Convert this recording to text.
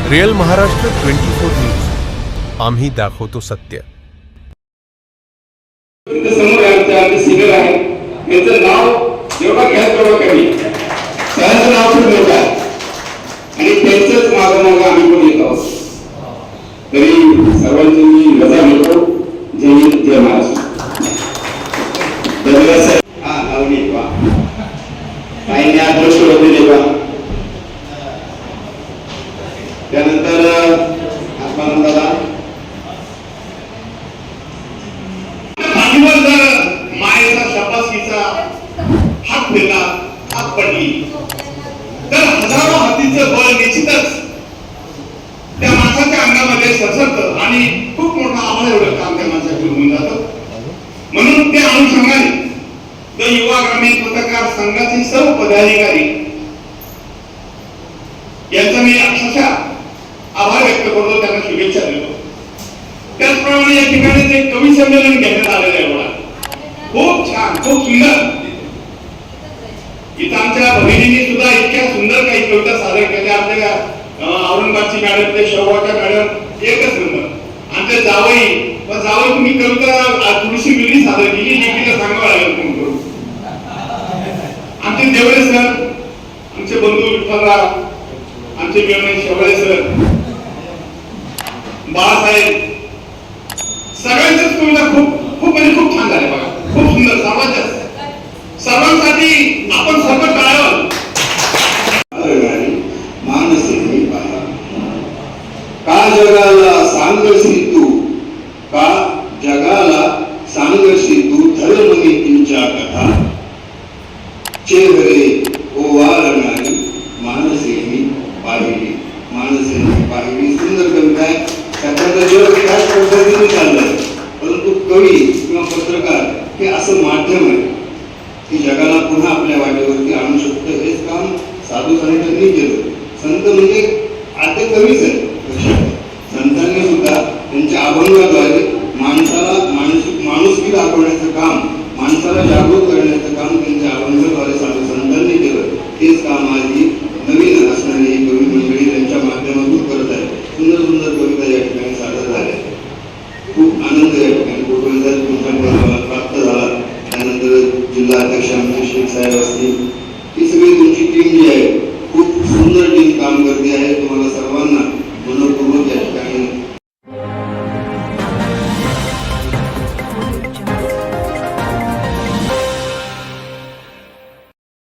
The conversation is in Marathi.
रिअल महाराष्ट्र 24 न्यूज, आम्ही दाखवतो सत्य. समोर आमचे सिनियर आहे, त्यांचं नाव जेवढा घ्याल तेवढं कमी, त्यांचं नाव खूप मोठं आहे आणि त्यांचंच मागं आम्ही पण येत आहोत. तरी सर्वांची मी रजा घेतो. जय हिंद, जय महाराष्ट्र. हा लावणी वा काही नाही अदृश्य होते देवा. त्यानंतर आत्मानंदाला पाठीवर जर मायेचा शपासीचा हात फिरला, हात पडली तर हजारो हातीचं बळ निश्चितच त्या माणसाच्या अंगामध्ये ससरतं आणि खूप मोठं आम्हाला एवढं काम त्या माणसाचं होऊन जातं. म्हणून त्या अनुषंगाने युवा ग्रामीण पत्रकार संघाचे सर्व पदाधिकारी यांचा मी अक्षरशः आभार व्यक्त करतो, त्यांना शुभेच्छा देतो. त्याचप्रमाणे या ठिकाणी एक कवी संमेलन घेण्यात आलेलं आहे. बघा, खूप छान, खूप सुंदर. इथं आमच्या भगिनींनी सुद्धा इतक्या सुंदर काही कविता सादर केल्या. आपल्या औरंगाबादची मॅडम, ते शेवगावच्या मॅडम, एकच नंबर. आमच्या जावई तुम्ही कविता थोडीशी वेगळी सादर केली, लेखीला सांगावं लागेल फोन करून. आमचे देवळे सर, आमचे बंधू विठ्ठलराव, आमचे मेवणे शेवळे सर, बाळासाहेब, सगळ्यांच्याच कविता खूप म्हणजे खूप छान झाल्या. बघा, खूप सुंदर. सर्वांसाठी आपण सर्व टाळावं. मानसी का जगाला सांगशी तू, का जगाला सांगशी तू धर्मनीतीच्या कथा, चेहरे ओवाळणारी मानसेनी पाहिली. मानसेनी पाहिली सुंदर कविता आहे. त्याच्यात जग त्याच पद्धतीने चाललंय, परंतु कवी किंवा पत्रकार हे असं माध्यम आहे की जगाला पुन्हा आपल्या वाटेवरती आणू शकतं. हेच काम साधू संतांनी केलं. संत म्हणजे आते कवीच आहे. संतांनी सुद्धा त्यांच्या अभंगाद्वारे माणसाला माणुसकी दाखवण्याचं काम, माणसाला जागृत करण्याचं काम त्यांच्या अभंगाद्वारे साधू संतांनी केलं. तेच काम आज ही नवीन असणारी ही कवी मंडळी त्यांच्या माध्यमातून करत आहे. सुंदर सुंदर कविता या ठिकाणी सादर झाल्या. खूप आनंद या ठिकाणी कुटुंबाचा तुमच्या प्राप्त झाला. त्यानंतर जिल्हा अध्यक्ष आमचे शेख साहेब असतील, ही सगळी तुमची टीम जी आहे खूप सुंदर टीम काम करते आहे. तुम्हाला सर्वांना